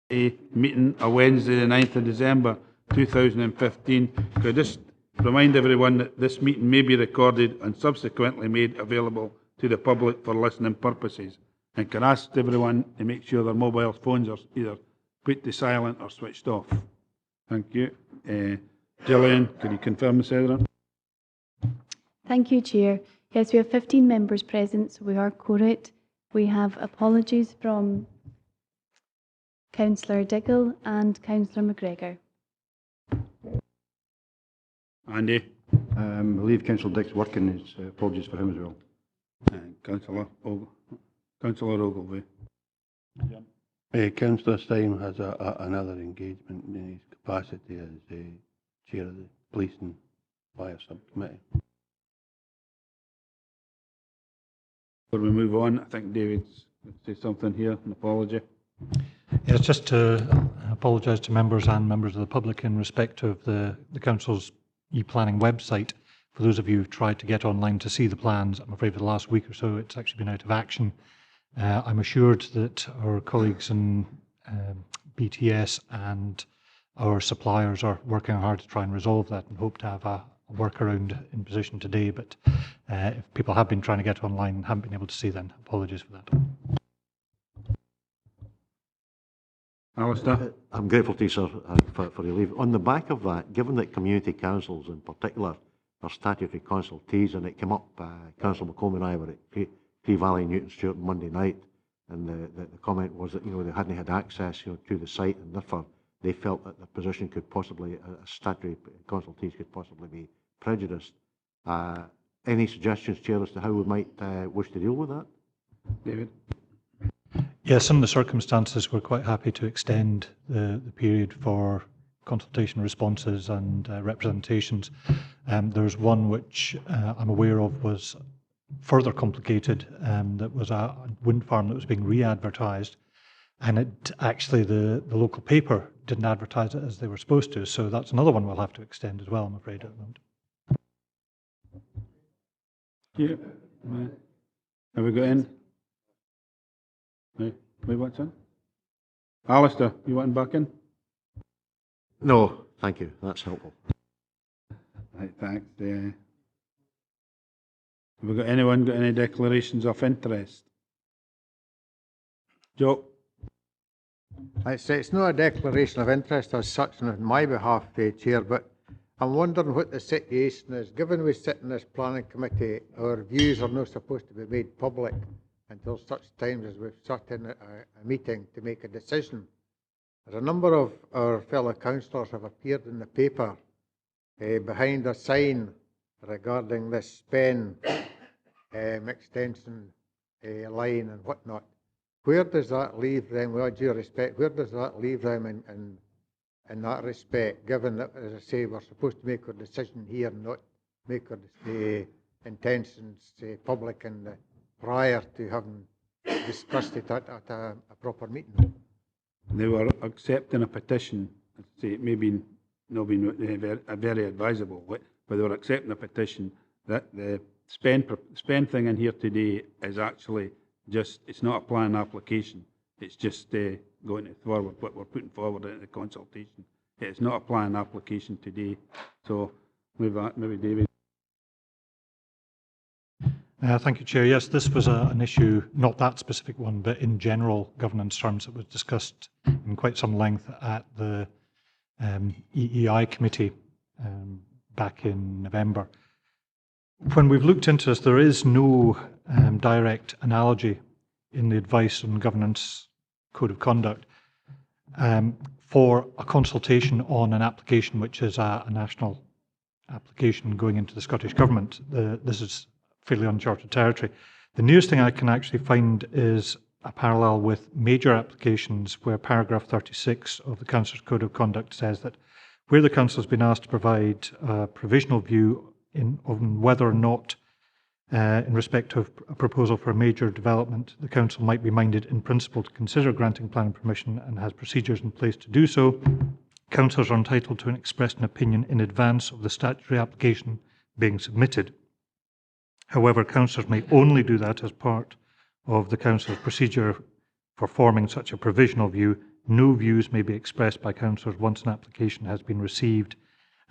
meeting on Wednesday the 9th of December 2015. Could I just remind everyone that this meeting may be recorded and subsequently made available to the public for listening purposes, and can ask everyone to make sure their mobile phones are either put to silent or switched off. Thank you. Gillian, could you confirm the SEDERUNT? Thank you, Chair. Yes, we have 15 members present, so we are correct. We have apologies from Councillor Diggle and Councillor McGregor. Andy? I believe Councillor Dick's working. His apologies for him as well. Councillor Ogilvie. Councillor Stein has another engagement in his capacity as chair of the Police and Fire Subcommittee. Before we move on, I think David's going to say something here, an apology. Yes, just to apologise to members and members of the public in respect of the Council's e-planning website. For those of you who've tried to get online to see the plans, I'm afraid for the last week or so it's actually been out of action. I'm assured that our colleagues in BTS and our suppliers are working hard to try and resolve that and hope to have a workaround in position today, but if people have been trying to get online and haven't been able to see, then apologies for that. Alistair? I'm grateful to you, sir, for your leave. On the back of that, given that community councils in particular are statutory consultees, and it came up, Councillor McComb and I were at Cree Valley, Newton Stewart Monday night, and the comment was that they hadn't had access to the site, and therefore they felt that the position could possibly, statutory consultees could possibly be prejudiced. Any suggestions, Chair, as to how we might wish to deal with that? David? Yes, in the circumstances, we're quite happy to extend the period for consultation responses and representations. There's one which I'm aware of was further complicated, that was a wind farm that was being re-advertised, and it actually the local paper didn't advertise it as they were supposed to, so that's another one we'll have to extend as well, I'm afraid, at the moment. Yeah. Have we got in? No. Wait, what's in? Alistair, you want back in? No, thank you. That's helpful. Right, thanks. Have we got anyone got any declarations of interest? Joe? It's not a declaration of interest as such on my behalf, Chair, but I'm wondering what the situation is. Given we sit in this planning committee, our views are not supposed to be made public until such times as we've sat in a meeting to make a decision. As a number of our fellow councillors have appeared in the paper behind a sign regarding this SPEN extension line and whatnot, where does that leave them, with all due respect, where does that leave them in that respect, given that, as I say, we're supposed to make our decision here and not make our intentions public and prior to having discussed it at a proper meeting? They were accepting a petition. It may be not been very advisable, but they were accepting a petition that the SPEN thing in here today is actually just, it's not a plan application. It's just going forward, what we're putting forward in the consultation. It's not a plan application today. So maybe David. Thank you, Chair. Yes, this was an issue, not that specific one, but in general governance terms, it was discussed in quite some length at the EEI committee back in November. When we've looked into this, there is no direct analogy in the advice on governance code of conduct for a consultation on an application which is a national application going into the Scottish Government. This is fairly uncharted territory. The nearest thing I can actually find is a parallel with major applications where paragraph 36 of the Council's Code of Conduct says that where the Council has been asked to provide a provisional view on whether or not, in respect of a proposal for a major development, the Council might be minded in principle to consider granting planning permission and has procedures in place to do so, Councillors are entitled to express an opinion in advance of the statutory application being submitted. However, councillors may only do that as part of the council's procedure for forming such a provisional view No views may be expressed by councillors once an application has been received,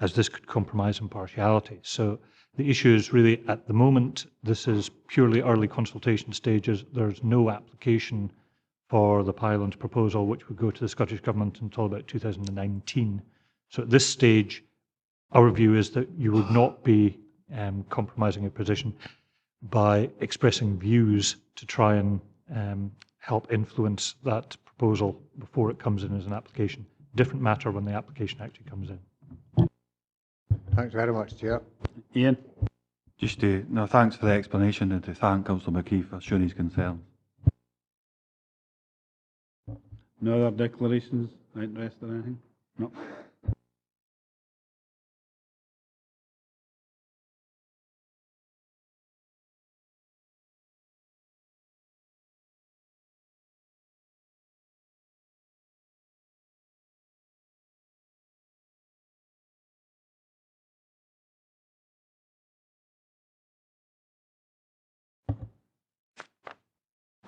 as this could compromise impartiality. So the issue is really, at the moment, this is purely early consultation stages. There's no application for the Pyland proposal, which would go to the Scottish Government until about 2019. So at this stage, our view is that you would not be compromising your position by expressing views to try and help influence that proposal before it comes in as an application. Different matter when the application actually comes in. Thanks very much, Chair. Ian? Just no, thanks for the explanation and to thank Councillor McKee for showing his concerns. No other declarations, interest or anything? No.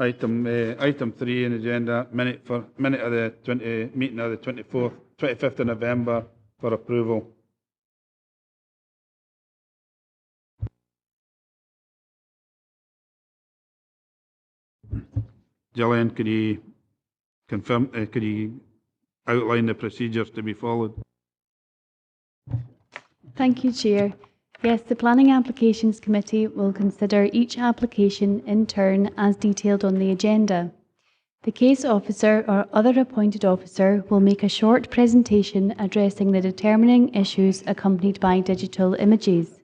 Item 3 in the agenda, minute of the meeting of the 25th of November for approval. Gillian, could you confirm, could you outline the procedures to be followed? Thank you, Chair. Yes, the Planning Applications Committee will consider each application in turn as detailed on the agenda. The case officer or other appointed officer will make a short presentation addressing the determining issues accompanied by digital images.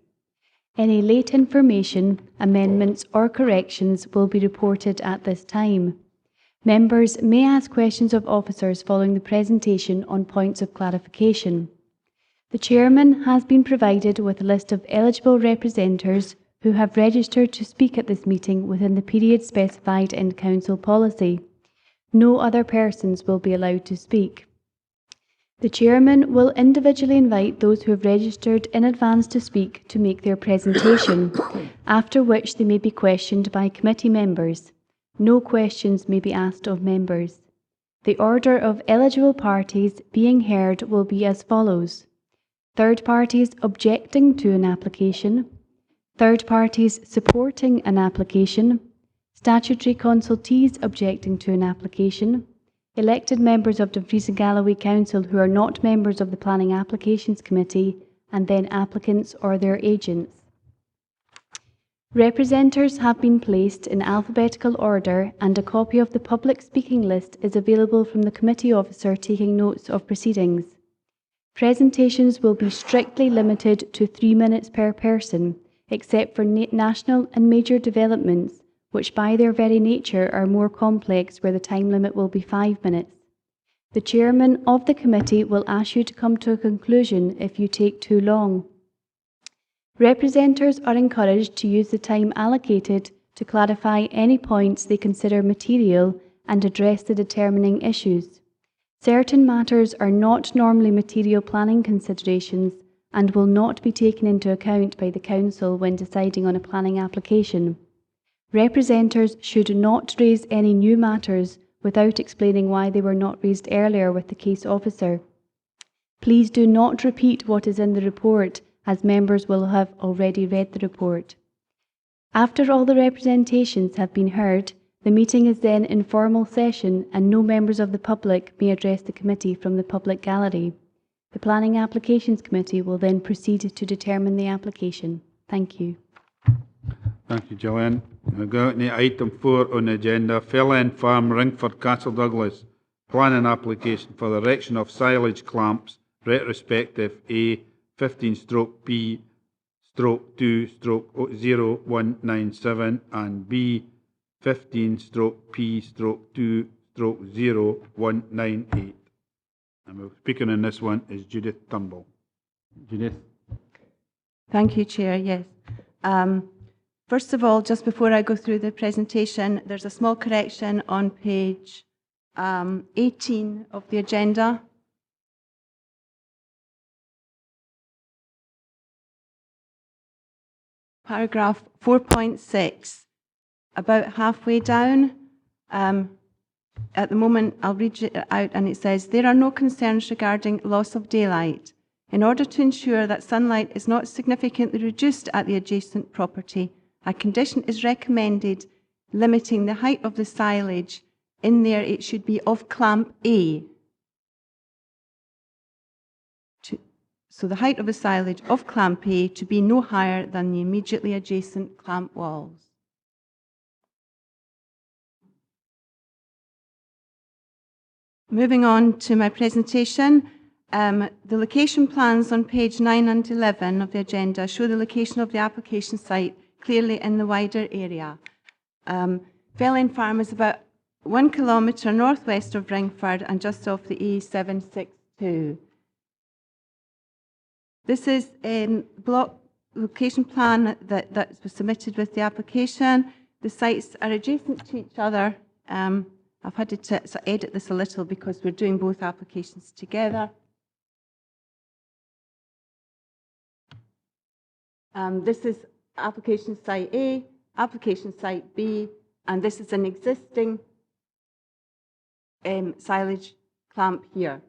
Any late information, amendments or corrections will be reported at this time. Members may ask questions of officers following the presentation on points of clarification. The Chairman has been provided with a list of eligible representatives who have registered to speak at this meeting within the period specified in Council policy. No other persons will be allowed to speak. The Chairman will individually invite those who have registered in advance to speak to make their presentation, after which they may be questioned by committee members. No questions may be asked of members. The order of eligible parties being heard will be as follows: third parties objecting to an application, third parties supporting an application, statutory consultees objecting to an application, elected members of Dumfries and Galloway Council who are not members of the Planning Applications Committee, and then applicants or their agents. Representatives have been placed in alphabetical order, and a copy of the public speaking list is available from the committee officer taking notes of proceedings. Presentations will be strictly limited to 3 minutes per person, except for national and major developments, which by their very nature are more complex, where the time limit will be 5 minutes. The Chairman of the committee will ask you to come to a conclusion if you take too long. Representatives are encouraged to use the time allocated to clarify any points they consider material and address the determining issues. Certain matters are not normally material planning considerations and will not be taken into account by the Council when deciding on a planning application. Representatives should not raise any new matters without explaining why they were not raised earlier with the case officer. Please do not repeat what is in the report, as members will have already read the report. After all the representations have been heard, the meeting is then in formal session and no members of the public may address the committee from the public gallery. The Planning Applications Committee will then proceed to determine the application. Thank you. Thank you, Gillian. We'll go to item 4 on the agenda, FELLEND Farm, Ringford, Castle Douglas. Planning application for the erection of silage clamps, retrospective A 15/P/2/0197 and B 15/P/2/0198. And we're speaking on this one is Judith Turnbull. Judith. Thank you, Chair. Yes. First of all, just before I go through the presentation, there's a small correction on page 18 of the agenda. Paragraph 4.6, about halfway down, at the moment, I'll read it out, and it says, there are no concerns regarding loss of daylight. In order to ensure that sunlight is not significantly reduced at the adjacent property, a condition is recommended limiting the height of the silage. In there, it should be of clamp A. So the height of the silage of clamp A to be no higher than the immediately adjacent clamp walls. Moving on to my presentation, the location plans on page 9 and 11 of the agenda show the location of the application site clearly in the wider area. FELLEND Farm is about 1 kilometre northwest of Ringford and just off the A762. This is a block location plan that was submitted with the application. The sites are adjacent to each other. I've had to edit this a little because we're doing both applications together. This is application site A, application site B, and this is an existing silage clamp here.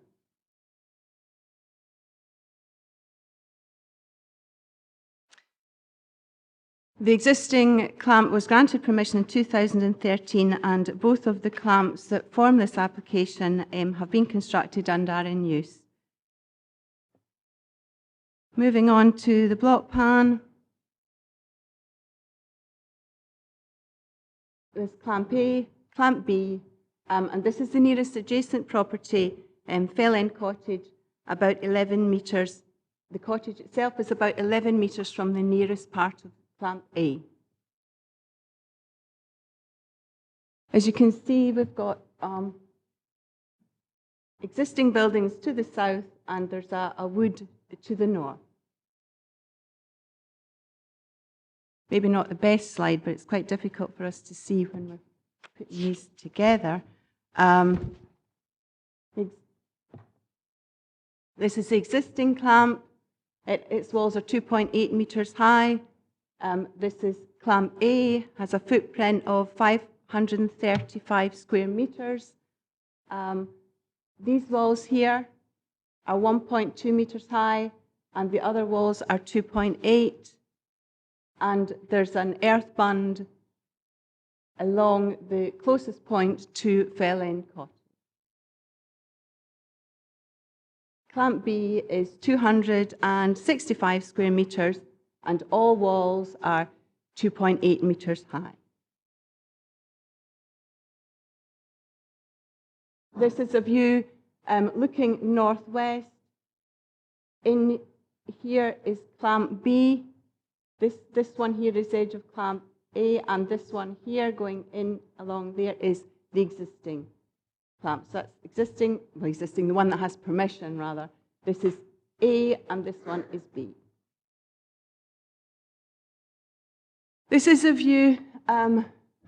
The existing clamp was granted permission in 2013, and both of the clamps that form this application have been constructed and are in use. Moving on to the block plan. There's clamp A, clamp B, and this is the nearest adjacent property, FELLEND Cottage, about 11 metres. The cottage itself is about 11 metres from the nearest part of clamp A. As you can see, we've got existing buildings to the south, and there's a wood to the north. Maybe not the best slide, but it's quite difficult for us to see when we're putting these together. This is the existing clamp. Its walls are 2.8 metres high. This is clamp A, has a footprint of 535 square metres. These walls here are 1.2 metres high, and the other walls are 2.8. And there's an earth bund along the closest point to FELLEND Cottage. Clamp B is 265 square metres, and all walls are 2.8 metres high. This is a view looking northwest. In here is clamp B. This one here is the edge of clamp A, and this one here going in along there is the existing clamp. So that's existing, the one that has permission rather. This is A, and this one is B. This is a view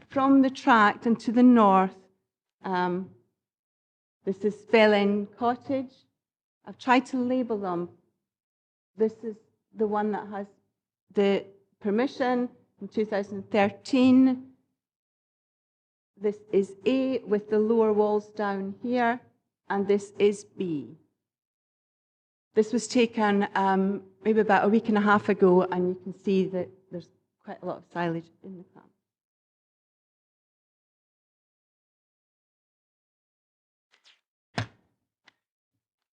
from the tract and to the north. This is FELLEND Cottage. I've tried to label them. This is the one that has the permission in 2013. This is A with the lower walls down here, and this is B. This was taken maybe about a week and a half ago, and you can see that there's quite a lot of silage in the clamp.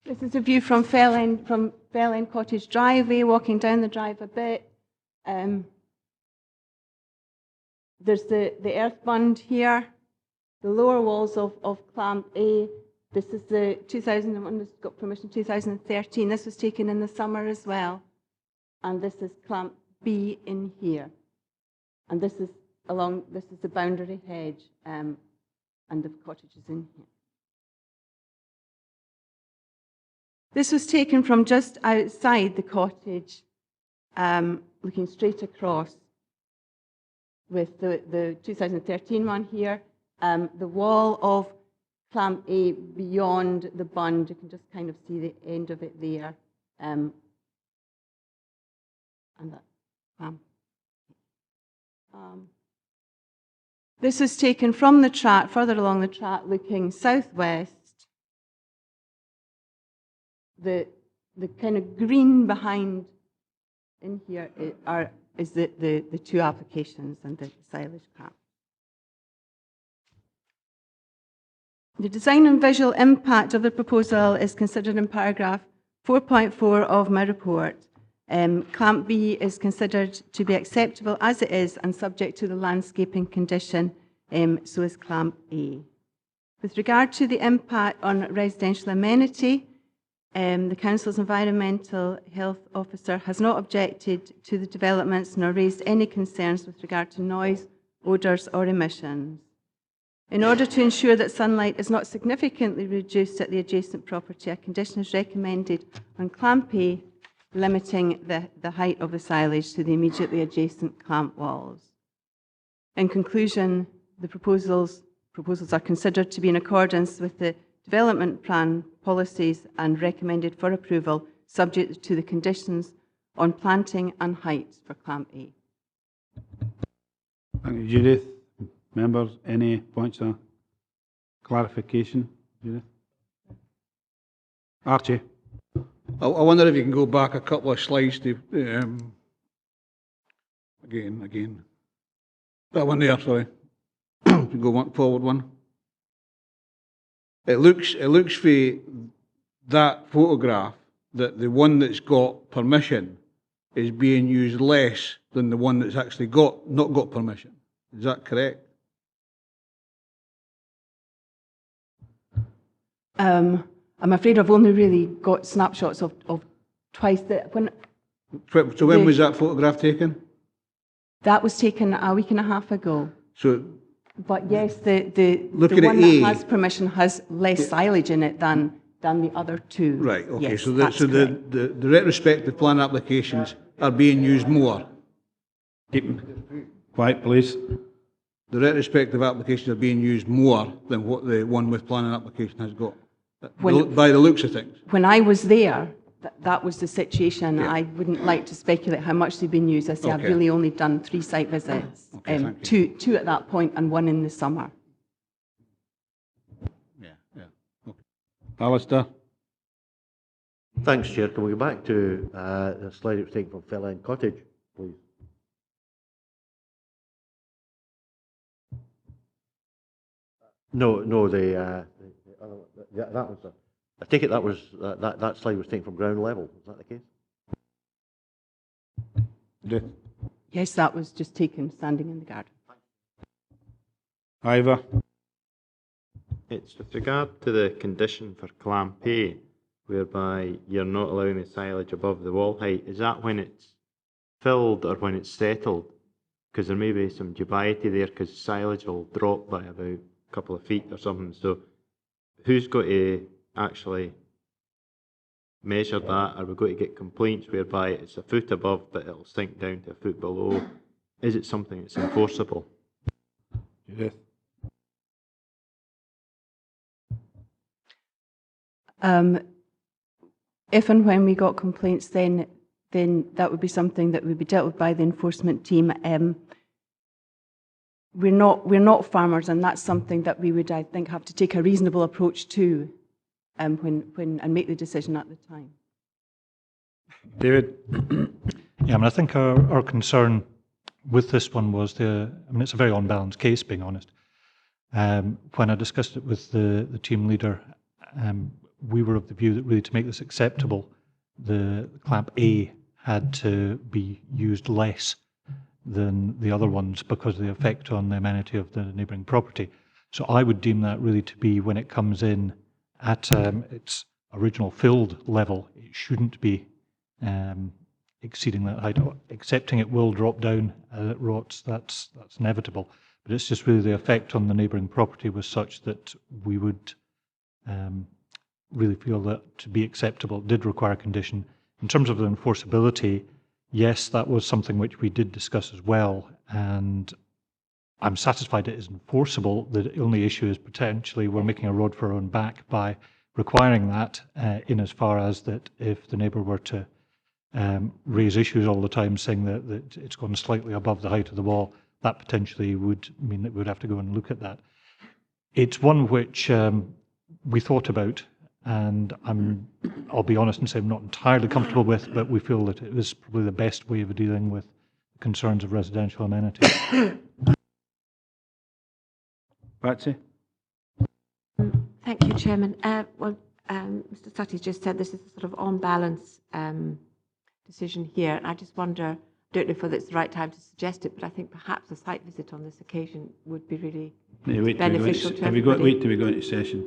This is a view from FELLEND Cottage driveway, walking down the drive a bit. There's the earth bund here, the lower walls of clamp A. This is the 2001, this got permission 2013. This was taken in the summer as well. And this is clamp B in here. And this is the boundary hedge, and the cottage is in here. This was taken from just outside the cottage, looking straight across, with the 2013 one here. The wall of clamp A beyond the bund, you can just kind of see the end of it there. And that clamp. This is taken from the track, further along the track, looking southwest. The kind of green behind in here is the two applications and the silage cap. The design and visual impact of the proposal is considered in paragraph 4.4 of my report. Clamp B is considered to be acceptable as it is and subject to the landscaping condition, so is Clamp A. With regard to the impact on residential amenity, the Council's Environmental Health Officer has not objected to the developments nor raised any concerns with regard to noise, odours or emissions. In order to ensure that sunlight is not significantly reduced at the adjacent property, a condition is recommended on Clamp A, limiting the height of the silage to the immediately adjacent clamp walls. In conclusion, the proposals are considered to be in accordance with the development plan policies and recommended for approval, subject to the conditions on planting and heights for Clamp A. Thank you, Judith. Members, any points of clarification? Judith? Archie? I wonder if you can go back a couple of slides to, again. That one there, sorry. You go one forward one. It looks for that photograph that the one that's got permission is being used less than the one that's actually not got permission. Is that correct? I'm afraid I've only really got snapshots of twice. So when was that photograph taken? That was taken a week and a half ago. So, but yes, the one that has permission has less silage in it than the other two. Right. Okay. Yes, so the retrospective plan applications are being used more. Keep quiet, please. The retrospective applications are being used more than what the one with planning application has got, by the looks of things. When I was there, that was the situation. Yeah. I wouldn't like to speculate how much they've been used. I say I've really only done 3 site visits, two at that point and 1 in the summer. Yeah. Okay. Alistair? Thanks, Chair. Can we go back to the slide that was taken from FELLEND Cottage, please? No, that was I take it that was that slide was taken from ground level. Is that the case? Judith? Yes, that was just taken standing in the garden. Ivor? It's with regard to the condition for Clamp A, whereby you're not allowing the silage above the wall height. Is that when it's filled or when it's settled? Because there may be some dubiety there, because silage will drop by about a couple of feet or something. So who's got to actually measure that? Are we going to get complaints whereby it's a foot above but it'll sink down to a foot below? Is it something that's enforceable? Judith? If and when we got complaints, then that would be something that would be dealt with by the enforcement team. We're not farmers, and that's something that we would, I think, have to take a reasonable approach to when and make the decision at the time. David? Yeah, I think our concern with this one was it's a very unbalanced case, being honest. When I discussed it with the team leader, we were of the view that really to make this acceptable, the Clamp A had to be used less than the other ones because of the effect on the amenity of the neighbouring property. So I would deem that really to be when it comes in at its original filled level, it shouldn't be exceeding that height. Accepting it will drop down as it rots, that's inevitable. But it's just really the effect on the neighbouring property was such that we would really feel that to be acceptable it did require a condition. In terms of the enforceability, yes, that was something which we did discuss as well, and I'm satisfied it is enforceable. The only issue is potentially we're making a road for our own back by requiring that in as far as that if the neighbour were to raise issues all the time saying that it's gone slightly above the height of the wall, that potentially would mean that we'd have to go and look at that. It's one which we thought about, and I'll be honest and say I'm not entirely comfortable with, but we feel that it is probably the best way of dealing with concerns of residential amenities. Patsy? Thank you, Chairman. Mr. Sutty just said this is a sort of on balance decision here, and I just wonder, I don't know whether it's the right time to suggest it, but I think perhaps a site visit on this occasion would be really beneficial to everybody. Wait till we go into session.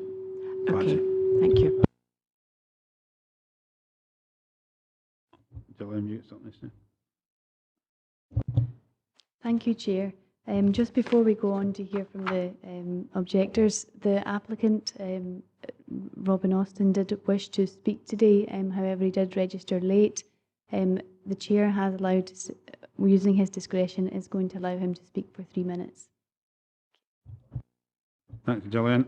Okay, thank you. Gillian, you got something to say? Thank you, Chair. Just before we go on to hear from the objectors, the applicant, Robin Austin, did wish to speak today. However, he did register late. The Chair has allowed, using his discretion, is going to allow him to speak for 3 minutes. Thank you, Gillian.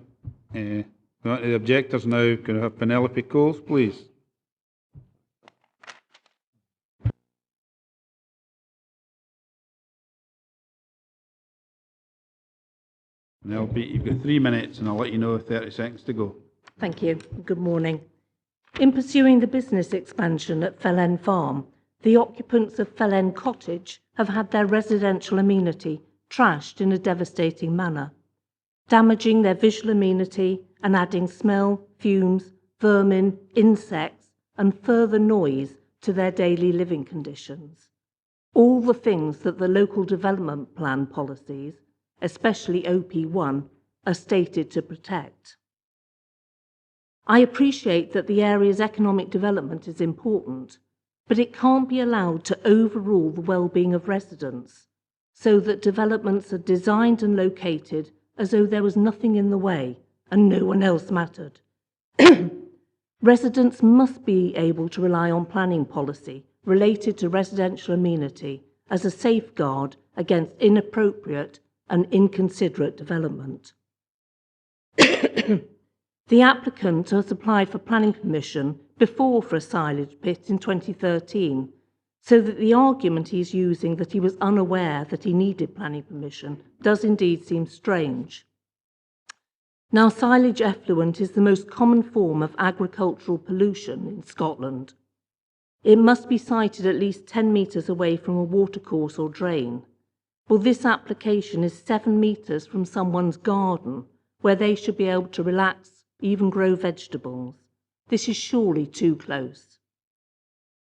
The objectors now, can I have Penelope Coles, please? Penelope, you've got 3 minutes, and I'll let you know 30 seconds to go. Thank you. Good morning. In pursuing the business expansion at FELLEND Farm, the occupants of FELLEND Cottage have had their residential amenity trashed in a devastating manner, damaging their visual amenity and adding smell, fumes, vermin, insects, and further noise to their daily living conditions. All the things that the local development plan policies, especially OP1, are stated to protect. I appreciate that the area's economic development is important, but it can't be allowed to overrule the well-being of residents, so that developments are designed and located as though there was nothing in the way and no one else mattered. Residents must be able to rely on planning policy related to residential amenity as a safeguard against inappropriate and inconsiderate development. The applicant has applied for planning permission before for a silage pit in 2013, so that the argument he's using that he was unaware that he needed planning permission does indeed seem strange. Now, silage effluent is the most common form of agricultural pollution in Scotland. It must be sited at least 10 metres away from a watercourse or drain. Well, this application is 7 metres from someone's garden, where they should be able to relax, even grow vegetables. This is surely too close.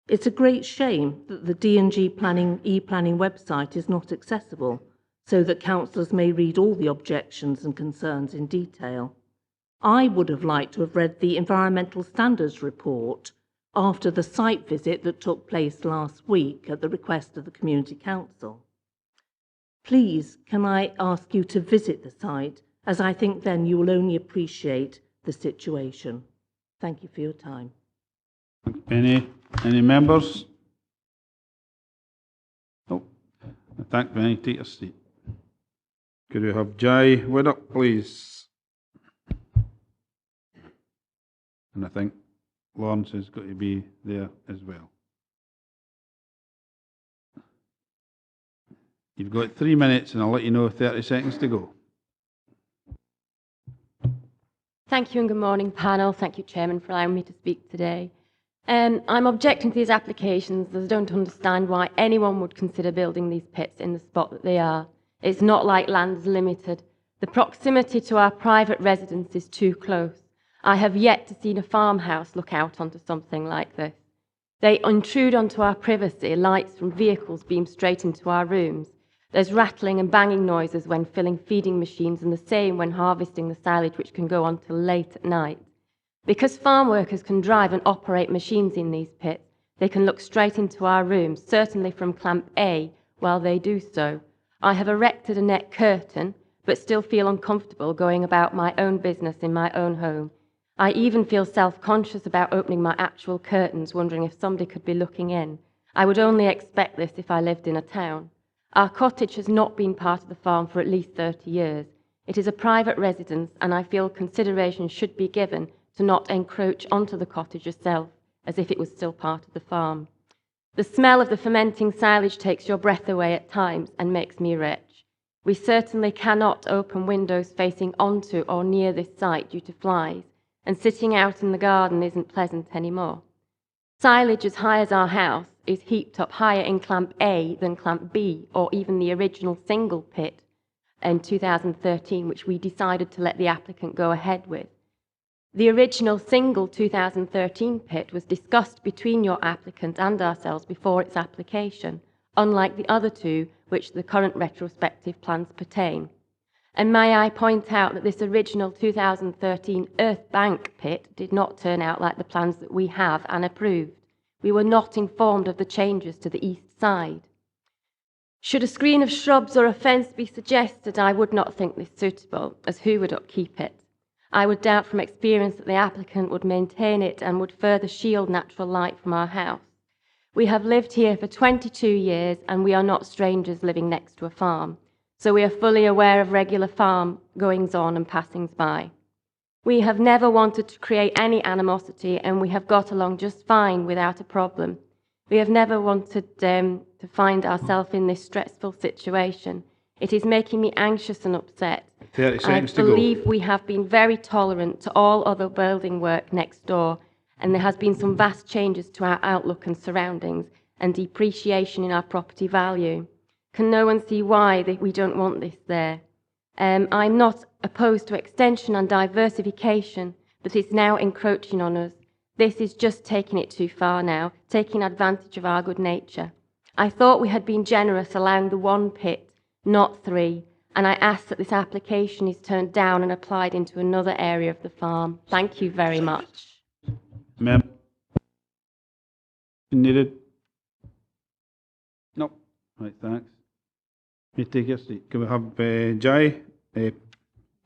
It's a great shame that the D&G e-planning website is not accessible, so that councillors may read all the objections and concerns in detail. I would have liked to have read the Environmental Standards Report after the site visit that took place last week at the request of the Community Council. Please, can I ask you to visit the site, as I think then you will only appreciate the situation. Thank you for your time. Any members? No. Thank you. Take your seat. Could we have Jai Widdock, please? And I think Lawrence has got to be there as well. You've got 3 minutes, and I'll let you know 30 seconds to go. Thank you and good morning, panel. Thank you, Chairman, for allowing me to speak today. I'm objecting to these applications as I don't understand why anyone would consider building these pits in the spot that they are. It's not like land's limited. The proximity to our private residence is too close. I have yet to see a farmhouse look out onto something like this. They intrude onto our privacy, lights from vehicles beam straight into our rooms. There's rattling and banging noises when filling feeding machines and the same when harvesting the silage, which can go on till late at night. Because farm workers can drive and operate machines in these pits, they can look straight into our rooms, certainly from clamp A, while they do so. I have erected a net curtain, but still feel uncomfortable going about my own business in my own home. I even feel self-conscious about opening my actual curtains, wondering if somebody could be looking in. I would only expect this if I lived in a town. Our cottage has not been part of the farm for at least 30 years. It is a private residence, and I feel consideration should be given to not encroach onto the cottage itself, as if it was still part of the farm. The smell of the fermenting silage takes your breath away at times and makes me retch. We certainly cannot open windows facing onto or near this site due to flies, and sitting out in the garden isn't pleasant anymore. Silage as high as our house is heaped up higher in Clamp A than Clamp B, or even the original single pit in 2013, which we decided to let the applicant go ahead with. The original single 2013 pit was discussed between your applicant and ourselves before its application, unlike the other two, which the current retrospective plans pertain. And may I point out that this original 2013 Earth Bank pit did not turn out like the plans that we have and approved. We were not informed of the changes to the east side. Should a screen of shrubs or a fence be suggested, I would not think this suitable, as who would upkeep it? I would doubt from experience that the applicant would maintain it and would further shield natural light from our house. We have lived here for 22 years and we are not strangers living next to a farm, so we are fully aware of regular farm goings-on and passings by. We have never wanted to create any animosity and we have got along just fine without a problem. We have never wanted to find ourselves in this stressful situation. It is making me anxious and upset. 30 seconds I to go. believe we have been very tolerant to all other building work next door, and there has been some vast changes to our outlook and surroundings and depreciation in our property value. Can no one see why we don't want this there? I'm not opposed to extension and diversification, but it's now encroaching on us. This is just taking it too far now, taking advantage of our good nature. I thought we had been generous allowing the one pit, not three, and I ask that this application is turned down and applied into another area of the farm. Thank you very much. Ma'am. Needed? No. Right, thanks. You take your seat. Can we have Jai?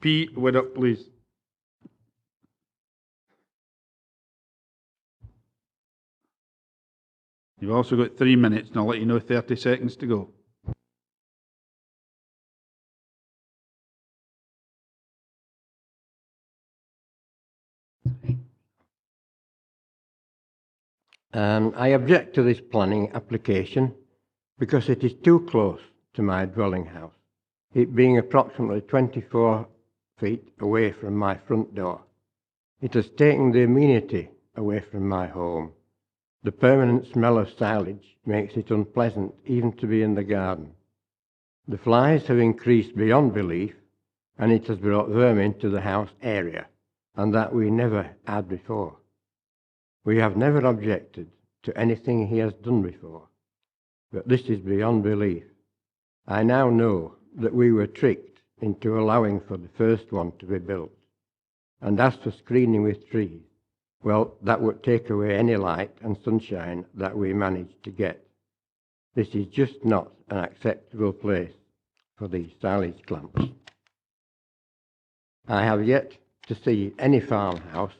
P. Widdock, please. You've also got 3 minutes, and I'll let you know 30 seconds to go. I object to this planning application because it is too close to my dwelling house, it being approximately 24 feet away from my front door. It has taken the amenity away from my home. The permanent smell of silage makes it unpleasant even to be in the garden. The flies have increased beyond belief, and it has brought vermin to the house area, and that we never had before. We have never objected to anything he has done before, but this is beyond belief. I now know that we were tricked into allowing for the first one to be built. And as for screening with trees, well, that would take away any light and sunshine that we managed to get. This is just not an acceptable place for these silage clamps. I have yet to see any farmhouse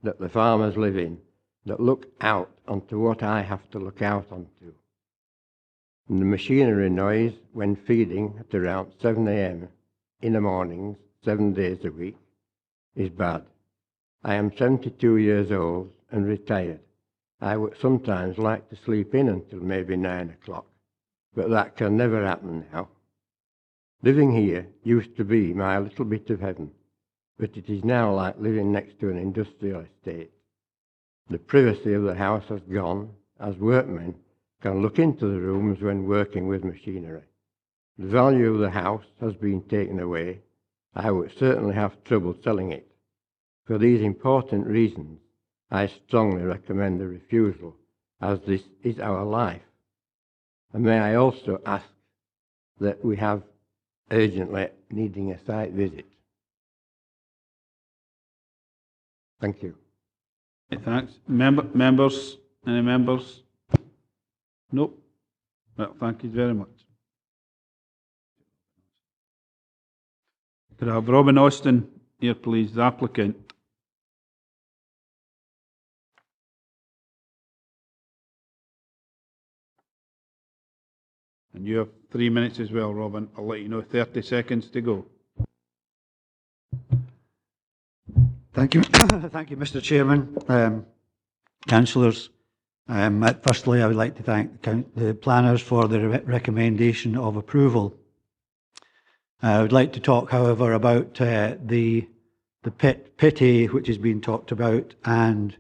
that the farmers live in that look out onto what I have to look out onto. And the machinery noise when feeding at around 7 a.m. in the mornings, 7 days a week, is bad. I am 72 years old and retired. I would sometimes like to sleep in until maybe 9 o'clock, but that can never happen now. Living here used to be my little bit of heaven, but it is now like living next to an industrial estate. The privacy of the house has gone, as workmen can look into the rooms when working with machinery. The value of the house has been taken away. I would certainly have trouble selling it. For these important reasons, I strongly recommend the refusal, as this is our life. And may I also ask that we have urgently needing a site visit. Thank you. Thanks. Members? Any members? Nope. Well, thank you very much. Could I have Robin Austin here, please, the applicant? And you have 3 minutes as well, Robin. I'll let you know 30 seconds to go. Thank you. Thank you, Mr. Chairman. Councillors, firstly, I would like to thank the planners for the recommendation of approval. I would like to talk, however, about the pit A, which has been talked about, and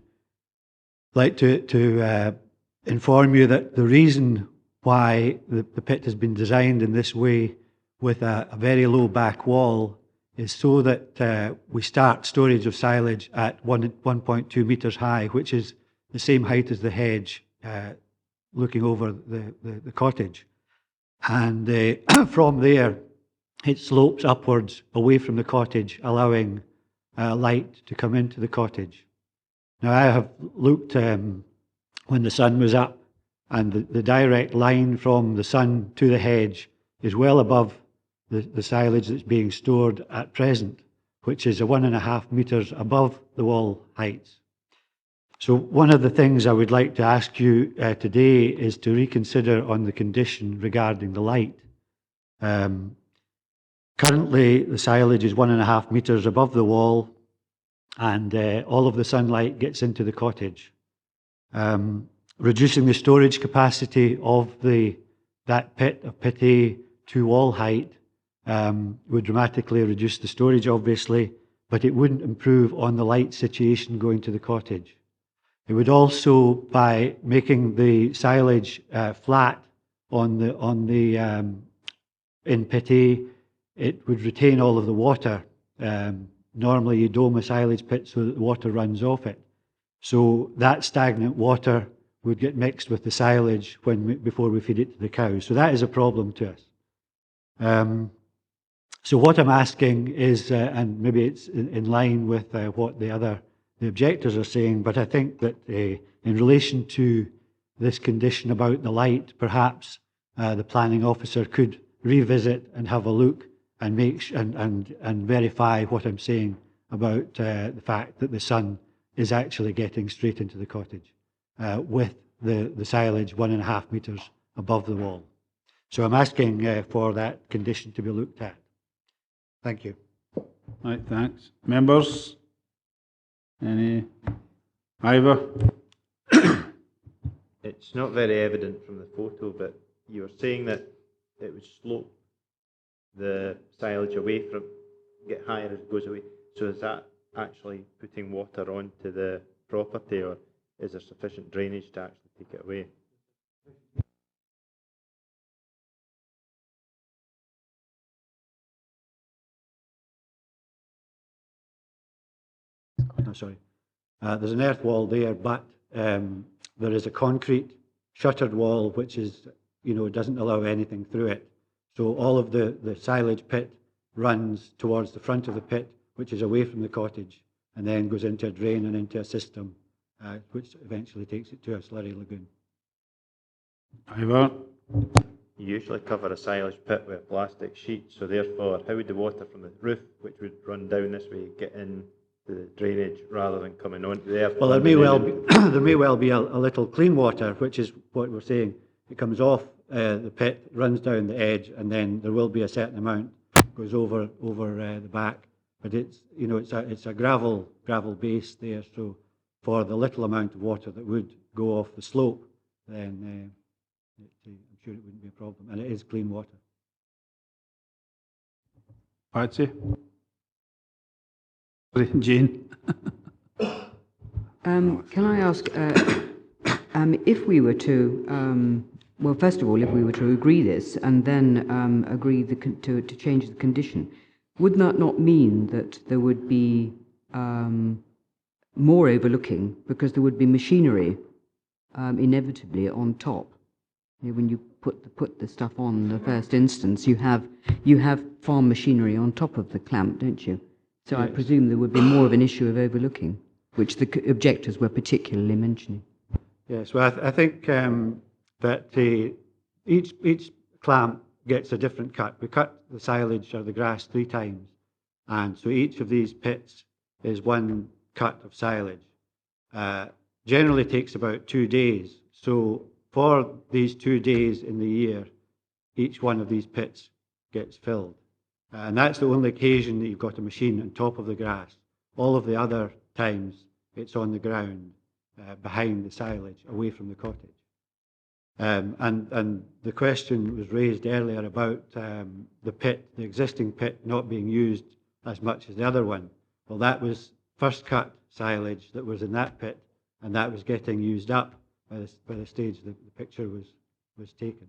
like to inform you that the reason why the pit has been designed in this way with a very low back wall is so that we start storage of silage at 1.2 metres high, which is the same height as the hedge looking over the cottage. And from there, it slopes upwards away from the cottage, allowing light to come into the cottage. Now, I have looked when the sun was up, and the direct line from the sun to the hedge is well above the silage that's being stored at present, which is 1.5 metres above the wall heights. So one of the things I would like to ask you today is to reconsider on the condition regarding the light. Currently, the silage is 1.5 metres above the wall, and all of the sunlight gets into the cottage. Reducing the storage capacity of that pit, of pit A, to wall height would dramatically reduce the storage, obviously, but it wouldn't improve on the light situation going to the cottage. It would also, by making the silage flat in pit A, it would retain all of the water. Normally you dome a silage pit so that the water runs off it. So that stagnant water would get mixed with the silage before we feed it to the cows. So that is a problem to us. So what I'm asking is, and maybe it's in line with what the objectors are saying, but I think that in relation to this condition about the light, perhaps the planning officer could revisit and have a look and and verify what I'm saying about the fact that the sun is actually getting straight into the cottage with the silage 1.5 metres above the wall. So I'm asking for that condition to be looked at. Thank you. Right, thanks. Members? Any? Ivor? It's not very evident from the photo, but you were saying that it would slope the silage away from, get higher as it goes away. So is that actually putting water onto the property, or is there sufficient drainage to actually take it away? Oh, sorry. There's an earth wall there, but there is a concrete shuttered wall which is, doesn't allow anything through it. So all of the silage pit runs towards the front of the pit, which is away from the cottage, and then goes into a drain and into a system, which eventually takes it to a slurry lagoon. Ivor? You usually cover a silage pit with a plastic sheet, so therefore, how would the water from the roof, which would run down this way, get in the drainage rather than coming onto the earth? Well, there may well be a little clean water, which is what we're saying. It comes off the pit, runs down the edge, and then there will be a certain amount goes over the back. But it's a gravel base there. So for the little amount of water that would go off the slope, then I'm sure it wouldn't be a problem, and it is clean water. Patsy? Jane? Can I ask, if we were to, well, first of all, if we were to agree this and then agree to change the condition, would that not mean that there would be more overlooking, because there would be machinery inevitably on top? When you put the stuff on the first instance, you have farm machinery on top of the clamp, don't you? So yes. I presume there would be more of an issue of overlooking, which the objectors were particularly mentioning. Yes, well, I think that each clamp gets a different cut. We cut the silage or the grass 3 times, and so each of these pits is one cut of silage. Generally takes about 2 days. So for these 2 days in the year, each one of these pits gets filled. And that's the only occasion that you've got a machine on top of the grass. All of the other times, it's on the ground behind the silage, away from the cottage. And the question was raised earlier about the pit, the existing pit, not being used as much as the other one. Well, that was first cut silage that was in that pit, and that was getting used up by the stage the picture was taken.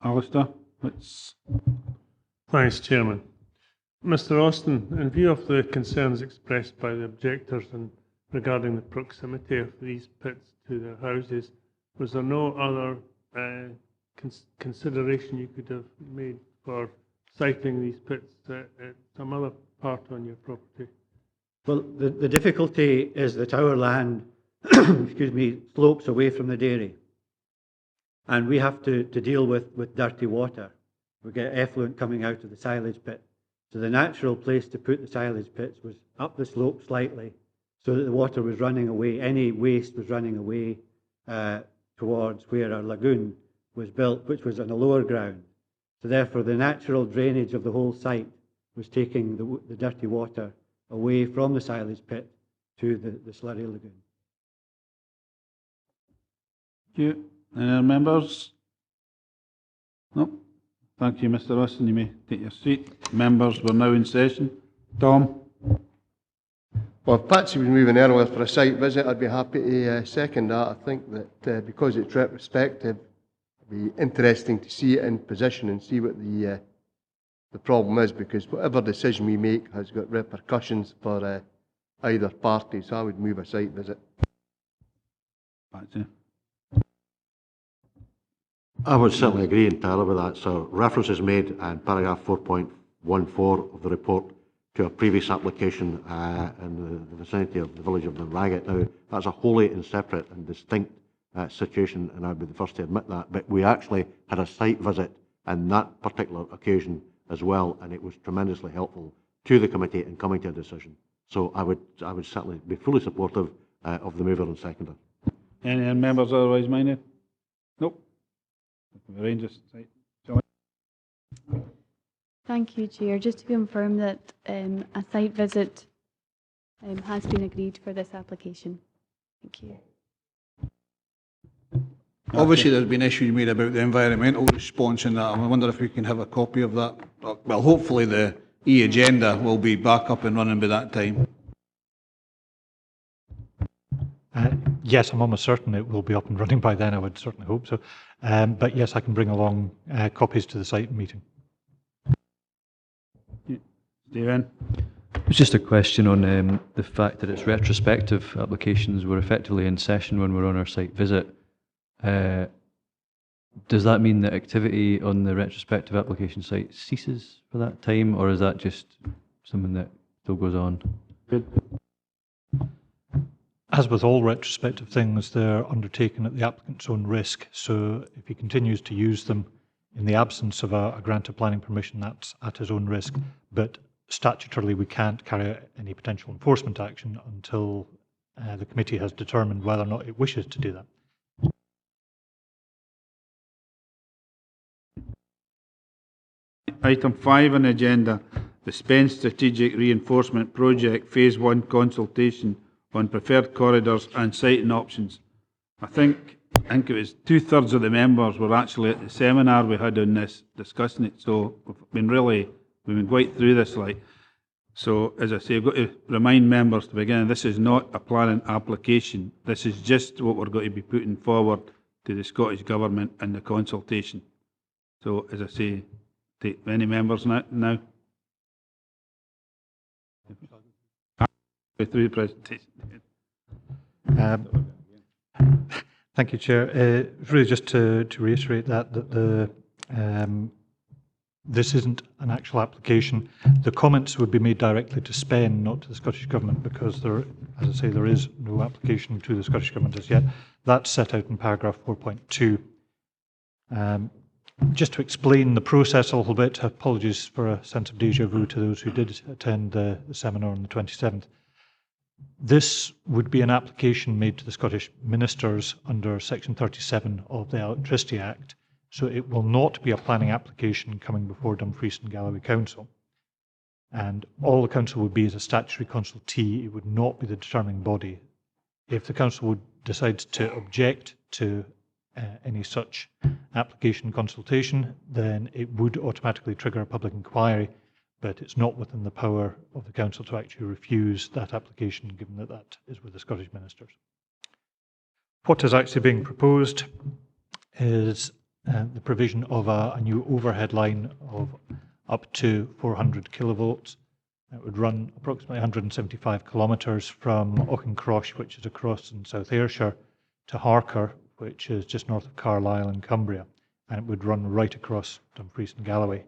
Alistair, Thanks, Chairman. Mr. Austin, in view of the concerns expressed by the objectors and regarding the proximity of these pits to their houses, was there no other consideration you could have made for siting these pits at some other part on your property? Well, the difficulty is that our land, excuse me, slopes away from the dairy. And we have to deal with dirty water. We get effluent coming out of the silage pit. So the natural place to put the silage pits was up the slope slightly so that the water was running away, any waste was running away towards where our lagoon was built, which was on a lower ground. So therefore the natural drainage of the whole site was taking the dirty water away from the silage pit to the slurry lagoon. Thank you. Any other members? No. Thank you, Mr. Austin. You may take your seat. Members, we're now in session. Tom? Well, if Patsy was moving earlier for a site visit, I'd be happy to second that. I think that because it's retrospective, it'd be interesting to see it in position and see what the problem is, because whatever decision we make has got repercussions for either party. So I would move a site visit. Patsy? I would certainly agree entirely with that. So reference is made in paragraph 4.14 of the report to a previous application in the vicinity of the village of Dunraggett. Now, that's a wholly and separate and distinct situation, and I'd be the first to admit that, but we actually had a site visit on that particular occasion as well, and it was tremendously helpful to the committee in coming to a decision. So I would certainly be fully supportive of the mover and seconder. Any other members otherwise minded? Nope. Rangers site. John? Thank you, Chair. Just to confirm that a site visit has been agreed for this application. Thank you. Obviously, there's been issues made about the environmental response in that. I wonder if we can have a copy of that. Well, hopefully the e-agenda will be back up and running by that time. Yes, I'm almost certain it will be up and running by then. I would certainly hope so. But yes, I can bring along copies to the site meeting. Stephen? It's just a question on the fact that it's retrospective applications were effectively in session when we're on our site visit. Does that mean that activity on the retrospective application site ceases for that time, or is that just something that still goes on? Good. As with all retrospective things, they're undertaken at the applicant's own risk. So if he continues to use them in the absence of a grant of planning permission, that's at his own risk. But statutorily, we can't carry out any potential enforcement action until the committee has determined whether or not it wishes to do that. Item 5 on the agenda, the SPEN Strategic Reinforcement Project Phase 1 consultation on preferred corridors and siting options. I think it was 2/3 of the members were actually at the seminar we had on this, discussing it. So we've been quite through this. So as I say, I've got to remind members to begin, this is not a planning application. This is just what we're going to be putting forward to the Scottish Government and the consultation. So as I say, take many members now. Through the presentation. Thank you, Chair. Really just to reiterate that this isn't an actual application. The comments would be made directly to SPEN, not to the Scottish Government, because there, as I say, there is no application to the Scottish Government as yet. That's set out in paragraph 4.2. Just to explain the process a little bit, apologies for a sense of déjà vu to those who did attend the seminar on the 27th. This would be an application made to the Scottish Ministers under Section 37 of the Electricity Act, so it will not be a planning application coming before Dumfries and Galloway Council. And all the Council would be is a statutory consultee, it would not be the determining body. If the Council would decides to object to any such application consultation, then it would automatically trigger a public inquiry, but it's not within the power of the council to actually refuse that application, given that that is with the Scottish ministers. What is actually being proposed is the provision of a new overhead line of up to 400 kilovolts. It would run approximately 175 kilometres from Auchincrosh, which is across in South Ayrshire, to Harker, which is just north of Carlisle in Cumbria, and it would run right across Dumfries and Galloway.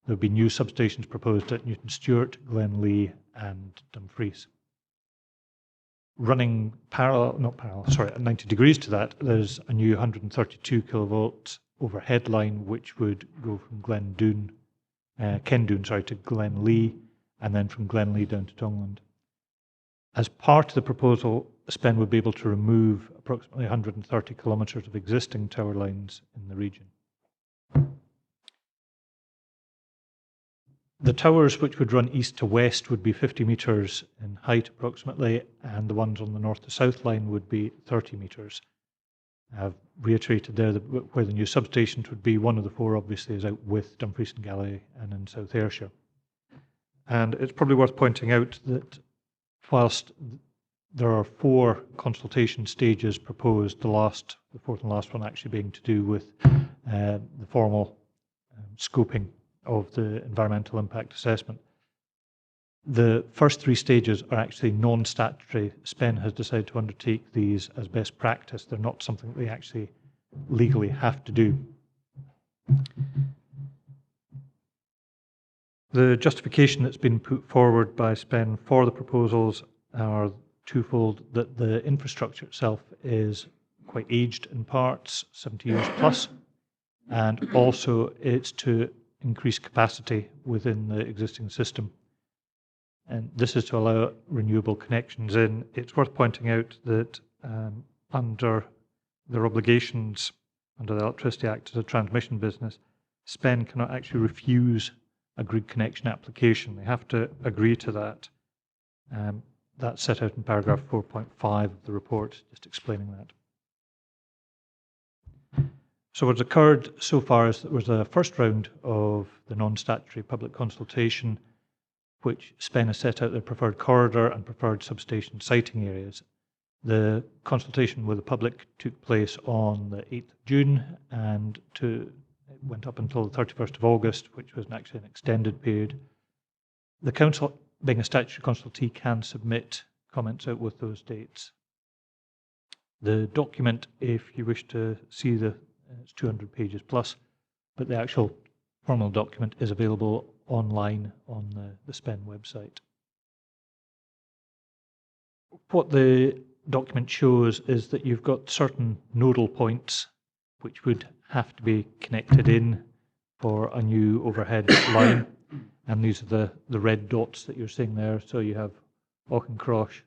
There would be new substations proposed at Newton Stewart, Glenlee and Dumfries. Running at 90 degrees to that, there's a new 132 kilovolt overhead line which would go from Kendoon to Glenlee, and then from Glenlee down to Tongland. As part of the proposal, SPEN would be able to remove approximately 130 kilometres of existing tower lines in the region. The towers which would run east to west would be 50 metres in height approximately, and the ones on the north to south line would be 30 metres. I've reiterated there that where the new substations would be, one of the four obviously is out with Dumfries and Galloway and in South Ayrshire. And it's probably worth pointing out that whilst there are 4 consultation stages proposed, the fourth and last one actually being to do with the formal scoping of the environmental impact assessment. The first 3 stages are actually non-statutory. SPEN has decided to undertake these as best practice. They're not something that they actually legally have to do. The justification that's been put forward by SPEN for the proposals are twofold: that the infrastructure itself is quite aged in parts, 70 years plus, and also it's to increase capacity within the existing system. And this is to allow renewable connections in. It's worth pointing out that under their obligations under the Electricity Act as a transmission business, SPEN cannot actually refuse a grid connection application. They have to agree to that. That's set out in paragraph 4.5 of the report, just explaining that. So what's occurred so far is that there was a first round of the non-statutory public consultation, which SPEN has set out their preferred corridor and preferred substation siting areas. The consultation with the public took place on the 8th of June, and it went up until the 31st of August, which was actually an extended period. The council, being a statutory consultee, can submit comments out with those dates. The document, if you wish to see it's 200 pages plus, but the actual formal document is available online on the SPEN website. What the document shows is that you've got certain nodal points which would have to be connected in for a new overhead line, and these are the red dots that you're seeing there. So you have Auchincrosh,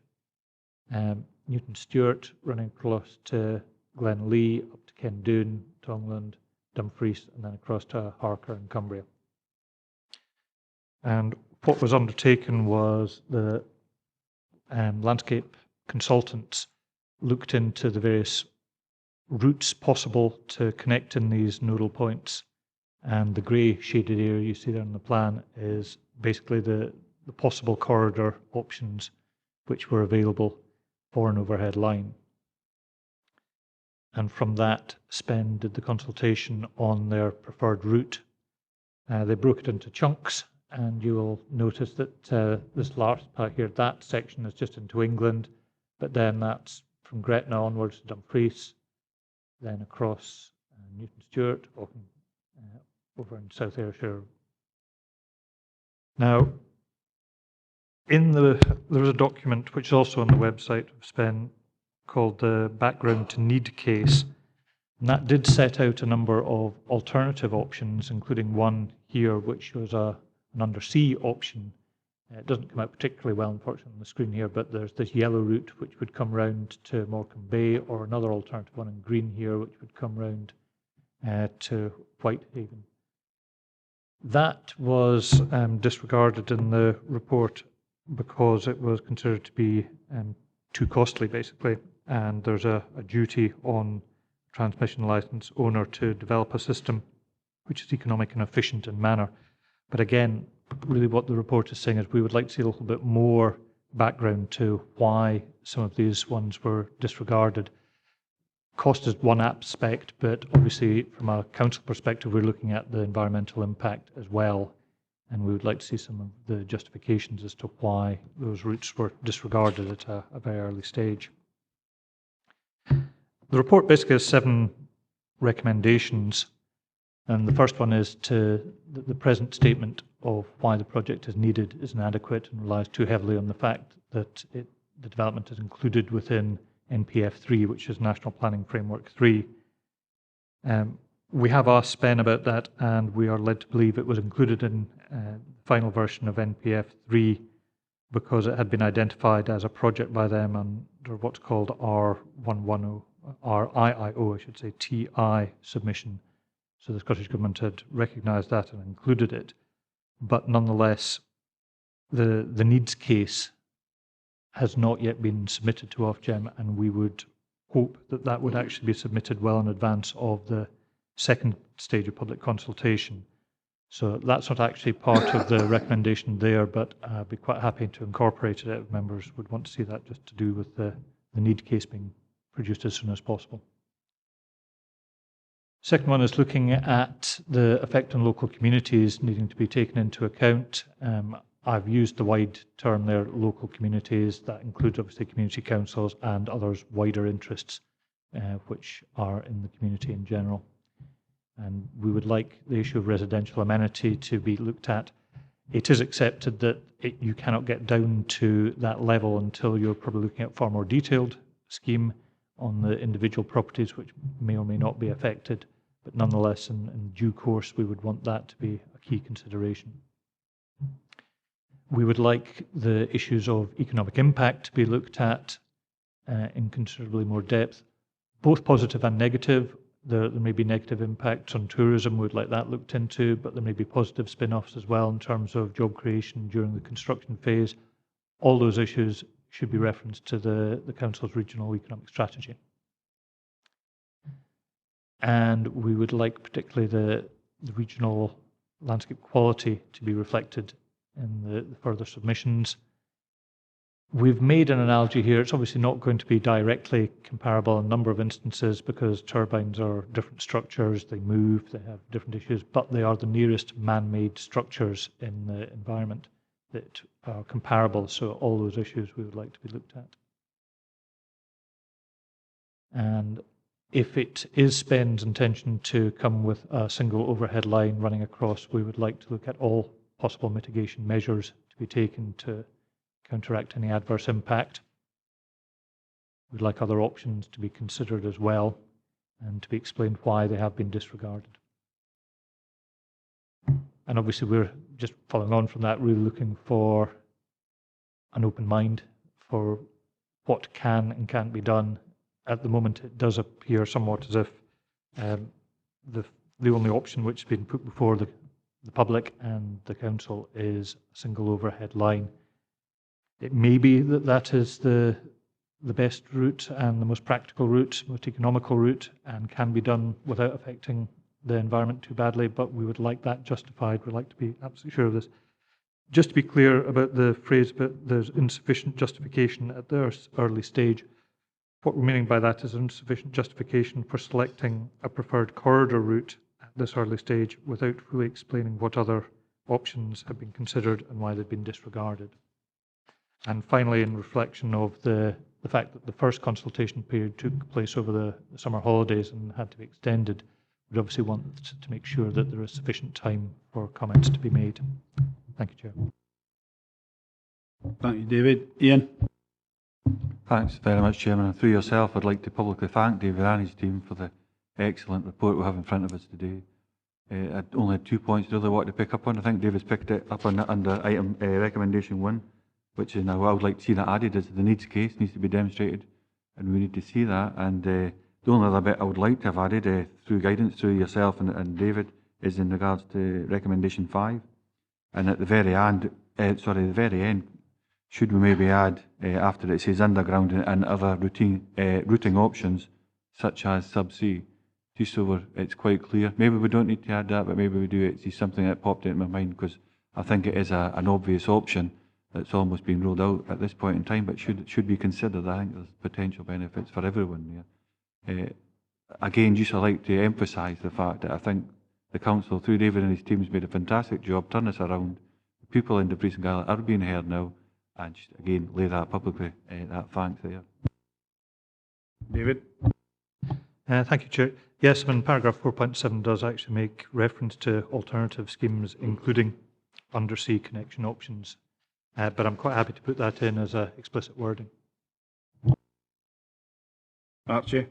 Newton Stewart running across to Glenlee, up to Kendoon, Tongland, Dumfries, and then across to Harker and Cumbria. And what was undertaken was the landscape consultants looked into the various routes possible to connect in these nodal points, and the grey shaded area you see there on the plan is basically the possible corridor options which were available for an overhead line. And from that, SPEN did the consultation on their preferred route. They broke it into chunks, and you will notice that this last part here, that section is just into England, but then that's from Gretna onwards to Dumfries, then across Newton Stewart, over in South Ayrshire. Now, there was a document which is also on the website of SPEN called the Background to Need case, and that did set out a number of alternative options, including one here which shows an undersea option. It doesn't come out particularly well, unfortunately, on the screen here, but there's this yellow route which would come round to Morecambe Bay, or another alternative one in green here which would come round to Whitehaven. That was disregarded in the report because it was considered to be too costly, basically, and there's a duty on transmission license owner to develop a system which is economic and efficient in manner. But again, really what the report is saying is we would like to see a little bit more background to why some of these ones were disregarded. Cost is one aspect, but obviously from a council perspective, we're looking at the environmental impact as well, and we would like to see some of the justifications as to why those routes were disregarded at a very early stage. The report basically has 7 recommendations, and the first one is that the present statement of why the project is needed is inadequate and relies too heavily on the fact that the development is included within NPF 3, which is National Planning Framework 3. We have asked SPEN about that, and we are led to believe it was included in the final version of NPF 3 because it had been identified as a project by them under what's called R110, RIIO, I should say, TI submission. So the Scottish Government had recognised that and included it. But nonetheless, the needs case has not yet been submitted to Ofgem, and we would hope that that would actually be submitted well in advance of the second stage of public consultation. So that's not actually part of the recommendation there, but I'd be quite happy to incorporate it if members would want to see that, just to do with the need case being produced as soon as possible. Second one is looking at the effect on local communities needing to be taken into account. I've used the wide term there, local communities. That includes obviously community councils and others wider interests which are in the community in general. And we would like the issue of residential amenity to be looked at. It is accepted that you cannot get down to that level until you're probably looking at a far more detailed scheme on the individual properties which may or may not be affected. But nonetheless, in due course, we would want that to be a key consideration. We would like the issues of economic impact to be looked at in considerably more depth, both positive and negative. There may be negative impacts on tourism, we'd like that looked into, but there may be positive spin-offs as well in terms of job creation during the construction phase. All those issues should be referenced to the Council's regional economic strategy. And we would like particularly the regional landscape quality to be reflected in the further submissions. We've made an analogy here. It's obviously not going to be directly comparable in a number of instances because turbines are different structures, they move, they have different issues, but they are the nearest man-made structures in the environment that are comparable. So all those issues we would like to be looked at. And if it is SPEN's intention to come with a single overhead line running across, we would like to look at all possible mitigation measures to be taken to counteract any adverse impact. We'd like other options to be considered as well and to be explained why they have been disregarded. And obviously we're just following on from that, really looking for an open mind for what can and can't be done. At the moment it does appear somewhat as if the only option which has been put before the public and the council is a single overhead line. It may be that that is the best route and the most practical route, most economical route, and can be done without affecting the environment too badly, but we would like that justified. We'd like to be absolutely sure of this. Just to be clear about the phrase, but there's insufficient justification at this early stage. What we're meaning by that is insufficient justification for selecting a preferred corridor route at this early stage without fully explaining what other options have been considered and why they've been disregarded. And finally, in reflection of the fact that the first consultation period took place over the summer holidays and had to be extended, we'd obviously want to make sure that there is sufficient time for comments to be made. Thank you, Chair. Thank you, David. Ian? Thanks very much, Chairman. And through yourself, I'd like to publicly thank David and his team for the excellent report we have in front of us today. I only had 2 points really wanted to pick up on. I think David's picked it up under item recommendation 1. Which is now I would like to see that added as the needs case needs to be demonstrated, and we need to see that. And the only other bit I would like to have added through guidance through yourself and David is in regards to recommendation 5. And at the very end, should we maybe add, after it says underground and other routing options, such as subsea, just so it's quite clear. Maybe we don't need to add that, but maybe we do. It's just something that popped into my mind because I think it is an obvious option that's almost been rolled out at this point in time, but should be considered. I think there's potential benefits for everyone there. Again, just I'd like to emphasise the fact that I think the council, through David and his team, has made a fantastic job turning this around. The people in Dumfries and Galloway are being heard now, and just again lay that publicly, that thanks there. David? Thank you, Chair. Yes, I mean, paragraph 4.7 does actually make reference to alternative schemes, including undersea connection options, but I'm quite happy to put that in as explicit wording. Archie?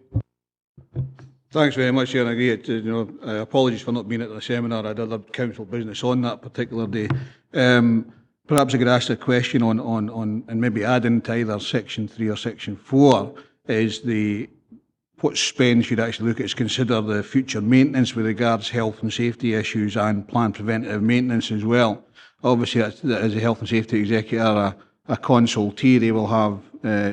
Thanks very much, Chair. I agree. Apologies for not being at the seminar. I had other council business on that particular day. Perhaps I could ask a question on and maybe add into either section 3 or section 4 is what SPEN should actually look at is consider the future maintenance with regards to health and safety issues and plan preventative maintenance as well. Obviously, as a health and safety executor, a consultee, they will have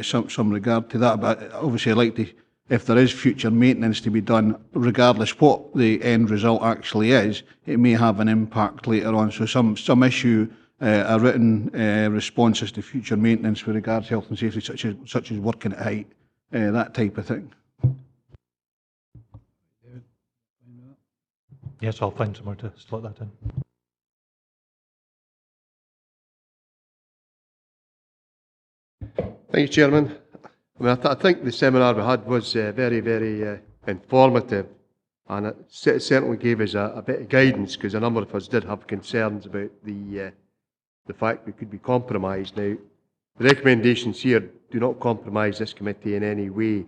some regard to that. But obviously, I'd like to, if there is future maintenance to be done, regardless what the end result actually is, it may have an impact later on. So some issue, a written responses to future maintenance with regards to health and safety, such as working at height, that type of thing. Yes, I'll find somewhere to slot that in. Thank you, Chairman. I mean, I think the seminar we had was very, very informative, and it certainly gave us a bit of guidance, because a number of us did have concerns about the fact we could be compromised. Now, the recommendations here do not compromise this committee in any way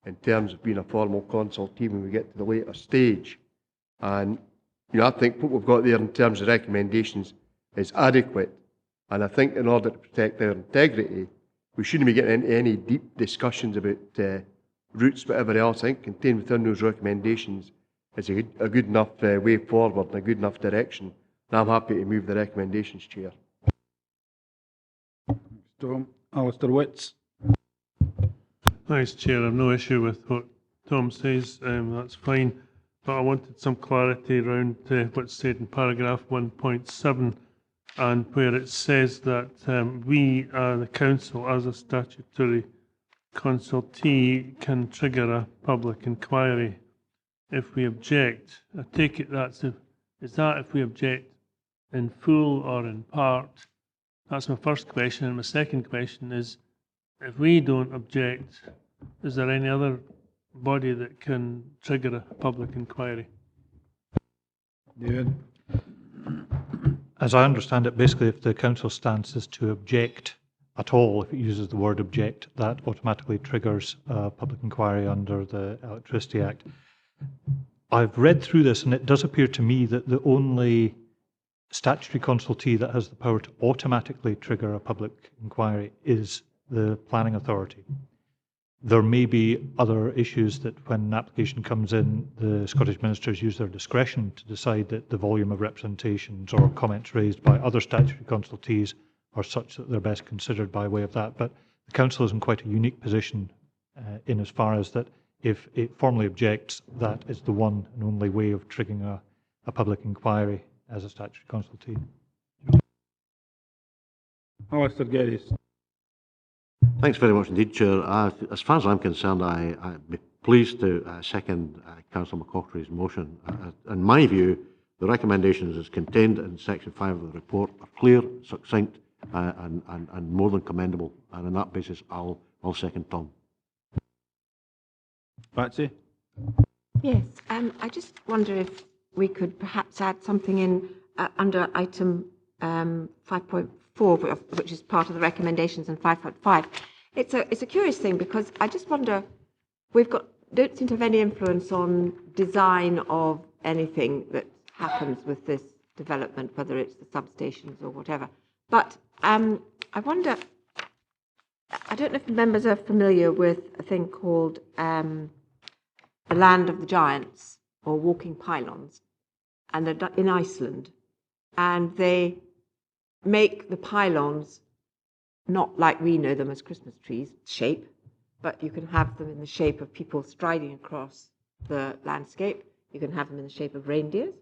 in terms of being a formal consultee when we get to the later stage. And I think what we've got there in terms of recommendations is adequate. And I think in order to protect our integrity, we shouldn't be getting into any deep discussions about routes, whatever else. I think contained within those recommendations is a good enough way forward and a good enough direction. And I'm happy to move the recommendations, Chair. Alistair Witts. Thanks, Chair. I've no issue with what Tom says. That's fine. But I wanted some clarity around what's said in paragraph 1.7 and where it says that we, the council, as a statutory consultee, can trigger a public inquiry if we object. I take it is that if we object in full or in part? That's my first question. And my second question is, if we don't object, is there any other body that can trigger a public inquiry? David? As I understand it, basically if the council stance is to object at all, if it uses the word object, that automatically triggers a public inquiry under the Electricity Act. I've read through this and it does appear to me that the only statutory consultee that has the power to automatically trigger a public inquiry is the planning authority. There may be other issues that when an application comes in, the Scottish ministers use their discretion to decide that the volume of representations or comments raised by other statutory consultees are such that they're best considered by way of that. But the council is in quite a unique position in as far as that if it formally objects, that is the one and only way of triggering a public inquiry as a statutory consultee. Alistair Geddes. Thanks very much indeed, Chair. As far as I'm concerned, I'd be pleased to second Councillor McCaughrery's motion. In my view, the recommendations as contained in Section 5 of the report are clear, succinct, and more than commendable. And on that basis, I'll second Tom. Patsy? Yes, I just wonder if we could perhaps add something in under item 5.4, which is part of the recommendations in 5.5. It's a curious thing because I just wonder, don't seem to have any influence on design of anything that happens with this development, whether it's the substations or whatever. But I wonder, I don't know if members are familiar with a thing called the Land of the Giants or Walking Pylons, and they're in Iceland, and they make the pylons not like we know them as Christmas trees shape, but you can have them in the shape of people striding across the landscape. You can have them in the shape of reindeers.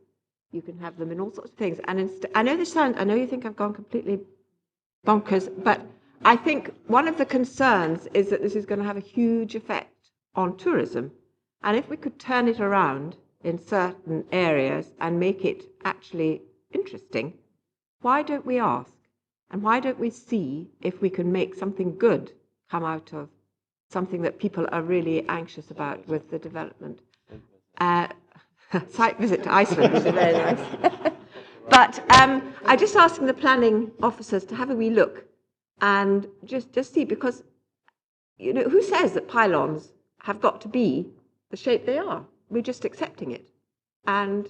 You can have them in all sorts of things. And I know you think I've gone completely bonkers, but I think one of the concerns is that this is going to have a huge effect on tourism. And if we could turn it around in certain areas and make it actually interesting, why don't we ask? And why don't we see if we can make something good come out of something that people are really anxious about with the development? Site visit to Iceland would be very nice. But I'm just asking the planning officers to have a wee look and just see, because who says that pylons have got to be the shape they are? We're just accepting it, and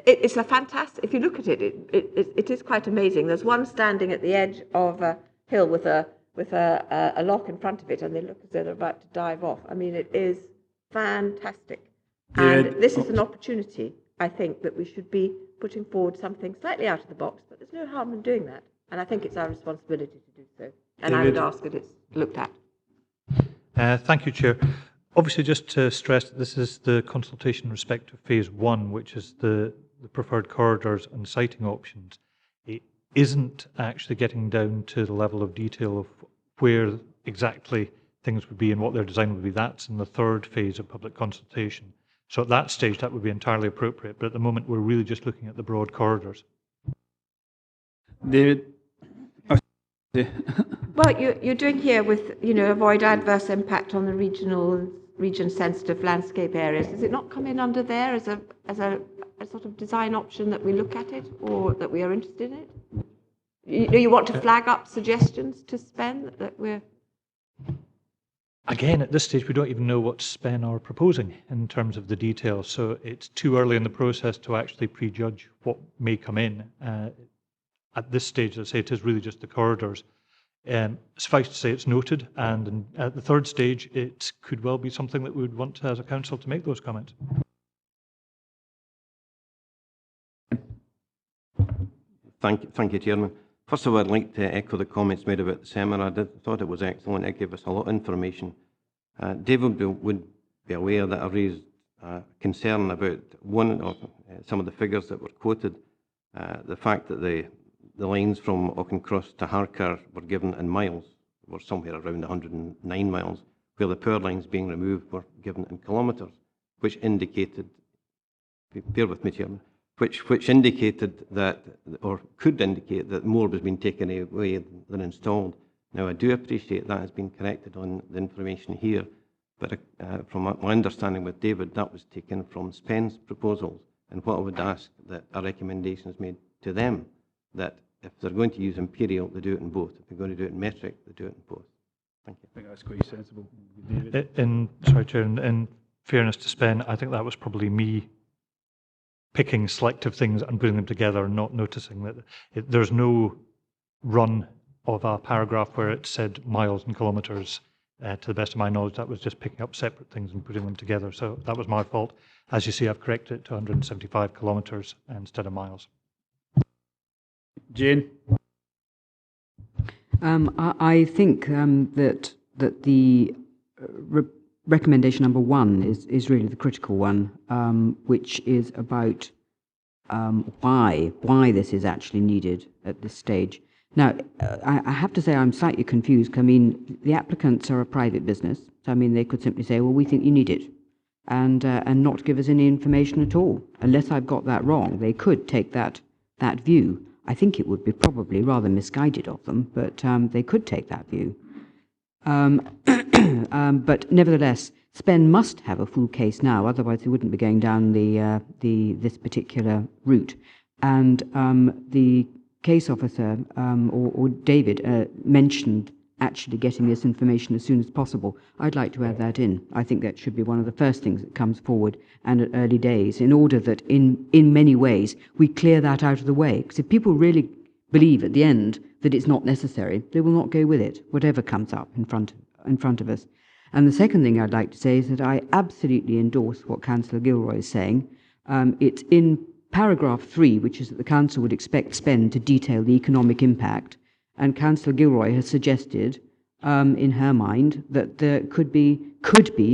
it's a fantastic. If you look at it, it is quite amazing. There's one standing at the edge of a hill with a lock in front of it, and they look as though they're about to dive off. I mean, it is fantastic. And this is an opportunity, I think, that we should be putting forward something slightly out of the box, but there's no harm in doing that. And I think it's our responsibility to do so. And I would ask that it's looked at. Thank you, Chair. Obviously, just to stress that this is the consultation in respect of phase 1, which is the preferred corridors and siting options. It isn't actually getting down to the level of detail of where exactly things would be and what their design would be. That's in the 3rd phase of public consultation. So at that stage, that would be entirely appropriate. But at the moment, we're really just looking at the broad corridors. David? Well, you're doing here with, avoid adverse impact on the region-sensitive landscape areas. Does it not come in under there as a sort of design option that we look at it, or that we are interested in it? You want to flag up suggestions to SPEN that we're... Again, at this stage, we don't even know what SPEN are proposing in terms of the details, so it's too early in the process to actually prejudge what may come in. At this stage, as I say, it is really just the corridors. Suffice to say, it's noted, and at the 3rd stage, it could well be something that we would want as a council to make those comments. Thank you, Chairman. First of all, I'd like to echo the comments made about the seminar. I thought it was excellent. It gave us a lot of information. David would be aware that I raised concern about one of some of the figures that were quoted. The fact that the lines from Auchincross to Harker were given in miles, were somewhere around 109 miles, where the power lines being removed were given in kilometres, which indicated, bear with me, Chairman, which indicated that, or could indicate that more was being taken away than installed. Now, I do appreciate that has been corrected on the information here, but from my understanding with David, that was taken from SPEN's proposals. And what I would ask that a recommendation is made to them, that if they're going to use imperial, they do it in both. If they're going to do it in metric, they do it in both. Thank you. I think that's quite sensible, David. Sorry, Chair, in fairness to SPEN, I think that was probably me picking selective things and putting them together and not noticing that there's no run of a paragraph where it said miles and kilometres. To the best of my knowledge, that was just picking up separate things and putting them together. So that was my fault. As you see, I've corrected it to 175 kilometres instead of miles. Jane? I think that the recommendation number 1 is really the critical one, which is about why this is actually needed at this stage. Now, I have to say I'm slightly confused. I mean, the applicants are a private business, so I mean they could simply say, well, we think you need it, and not give us any information at all. Unless I've got that wrong, they could take that view. I think it would be probably rather misguided of them, but they could take that view. But nevertheless, SPEN must have a full case now, otherwise they wouldn't be going down this particular route. And the case officer, or David, mentioned actually getting this information as soon as possible. I'd like to add that in. I think that should be one of the first things that comes forward, and at early days, in order that in many ways we clear that out of the way. Because if people really believe at the end that it's not necessary, they will not go with it, whatever comes up in front of us. And the second thing I'd like to say is that I absolutely endorse what Councillor Gilroy is saying. It's in paragraph 3, which is that the Council would expect SPEN to detail the economic impact. And Councillor Gilroy has suggested, in her mind, that there could be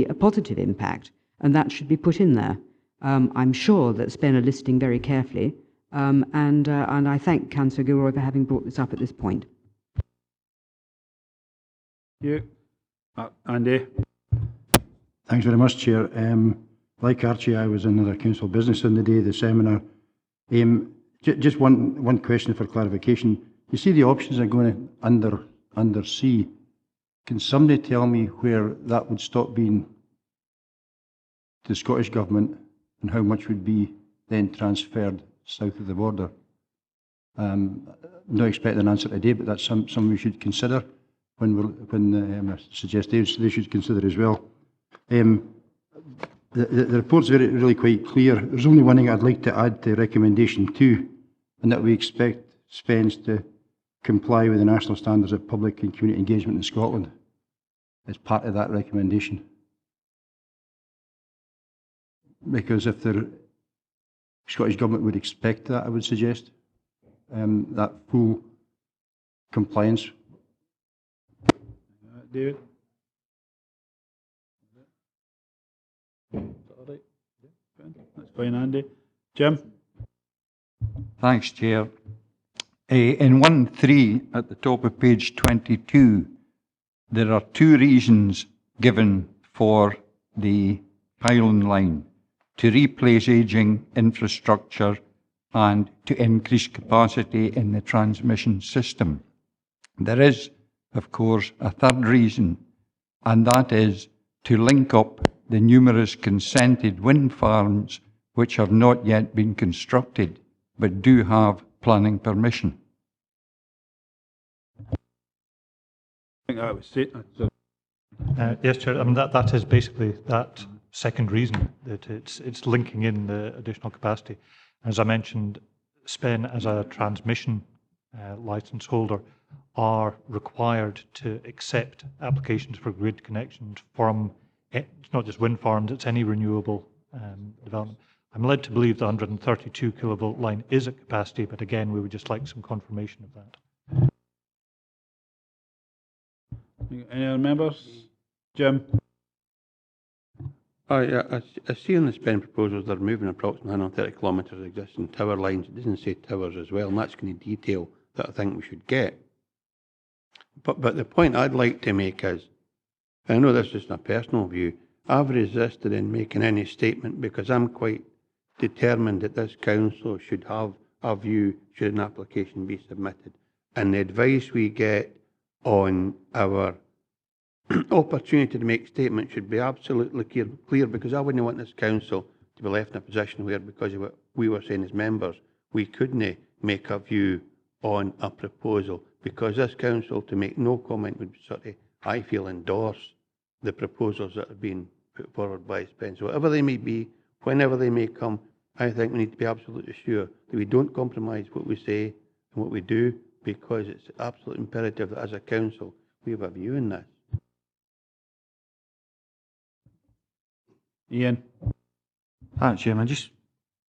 a positive impact, and that should be put in there. I'm sure that SPEN are listening very carefully, and I thank Councillor Gilroy for having brought this up at this point. Yeah. Andy? Thanks very much, Chair. Like Archie, I was in another council business on the day of the seminar. Just one question for clarification. You see the options are going under C. Can somebody tell me where that would stop being the Scottish Government and how much would be then transferred south of the border? I'm not expecting an answer today, but that's something we should consider when I suggest they should consider as well. The report's really quite clear. There's only one thing I'd like to add to recommendation 2, and that we expect SPENs to comply with the national standards of public and community engagement in Scotland as part of that recommendation. Because if the Scottish Government would expect that, I would suggest, that full compliance. David? That's fine, Andy. Jim? Thanks, Chair. In 1.3 at the top of page 22, there are 2 reasons given for the pylon line: to replace ageing infrastructure and to increase capacity in the transmission system. There is, of course, a third reason, and that is to link up the numerous consented wind farms which have not yet been constructed but do have planning permission. I think that was it. Yes, Chair. I mean, that is basically that second reason, that it's linking in the additional capacity. As I mentioned, SPEN as a transmission licence holder are required to accept applications for grid connections from, it's not just wind farms, it's any renewable development. I'm led to believe the 132 kilovolt line is at capacity, but again, we would just like some confirmation of that. Any other members? Jim? I see in the SPEN proposals they're moving approximately 130 kilometres of existing tower lines. It doesn't say towers as well, and that's kind of detail that I think we should get. But the point I'd like to make is, I know this is just a personal view, I've resisted in making any statement because I'm quite determined that this council should have a view should an application be submitted. And the advice we get on our opportunity to make statements should be absolutely clear, because I wouldn't want this council to be left in a position where, because of what we were saying as members, we couldn't make a view on a proposal, because this council, to make no comment, would sort of, I feel, endorse the proposals that are being put forward by SPEN. So whatever they may be, whenever they may come, I think we need to be absolutely sure that we don't compromise what we say and what we do, because it's absolutely imperative that as a council we have a view in this. Ian? Thanks, Chairman. This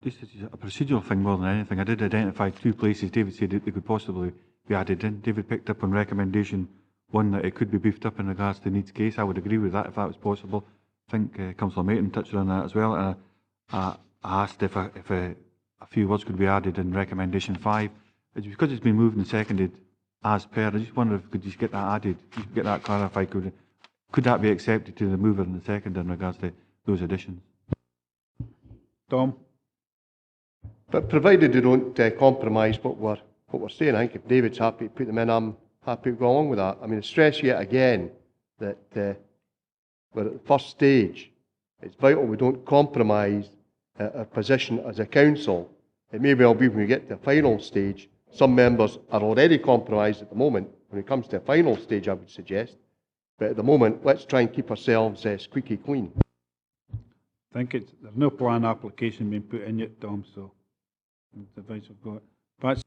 is a procedural thing more than anything. I did identify 2 places David said that they could possibly be added in. David picked up on recommendation 1 that it could be beefed up in regards to needs case. I would agree with that if that was possible. I think Councillor Maitland touched on that as well. And I asked if a few words could be added in recommendation 5. It's because it's been moved and seconded as per. I just wonder if we could just get that added, just get that clarified. Could that be accepted to the mover and the seconder in regards to those additions? Tom? But provided they don't compromise what we're saying, I think if David's happy to put them in, I'm happy to go along with that. I mean, stress yet again that we're at the first stage. It's vital we don't compromise our position as a council. It may well be when we get to the final stage, some members are already compromised at the moment. When it comes to the final stage, I would suggest. But at the moment, let's try and keep ourselves squeaky clean. I think there's no plan application being put in yet, Tom, so that's the advice I've got. But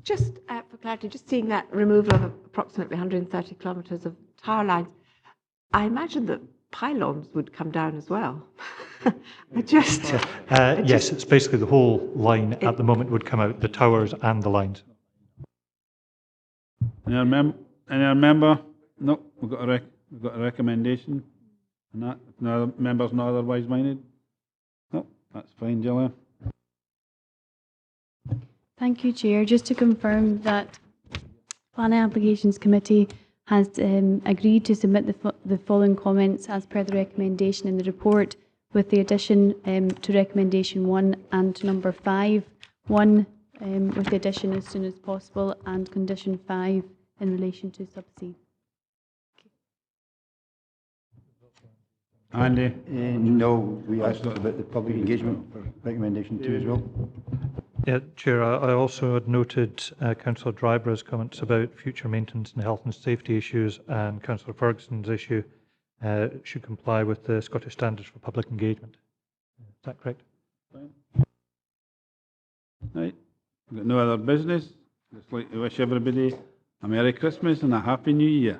just for clarity, just seeing that removal of approximately 130 kilometres of tower lines, I imagine that pylons would come down as well. Yes, it's basically the whole line at the moment would come out, the towers and the lines. Any member? No, we've got a recommendation. And that, if no other members not otherwise minded? No, that's fine, Gillian. Thank you, Chair. Just to confirm that Planning Applications Committee has agreed to submit the following comments as per the recommendation in the report, with the addition to recommendation 1 and number 5. 1 with the addition as soon as possible, and condition 5 in relation to sub C. Andy? No, we asked about the public engagement for recommendation 2 as well. Yeah, Chair, I also had noted Councillor Dryborough's comments about future maintenance and health and safety issues, and Councillor Ferguson's issue should comply with the Scottish Standards for Public Engagement. Is that correct? Right. We've got no other business. Just like to wish everybody a Merry Christmas and a Happy New Year.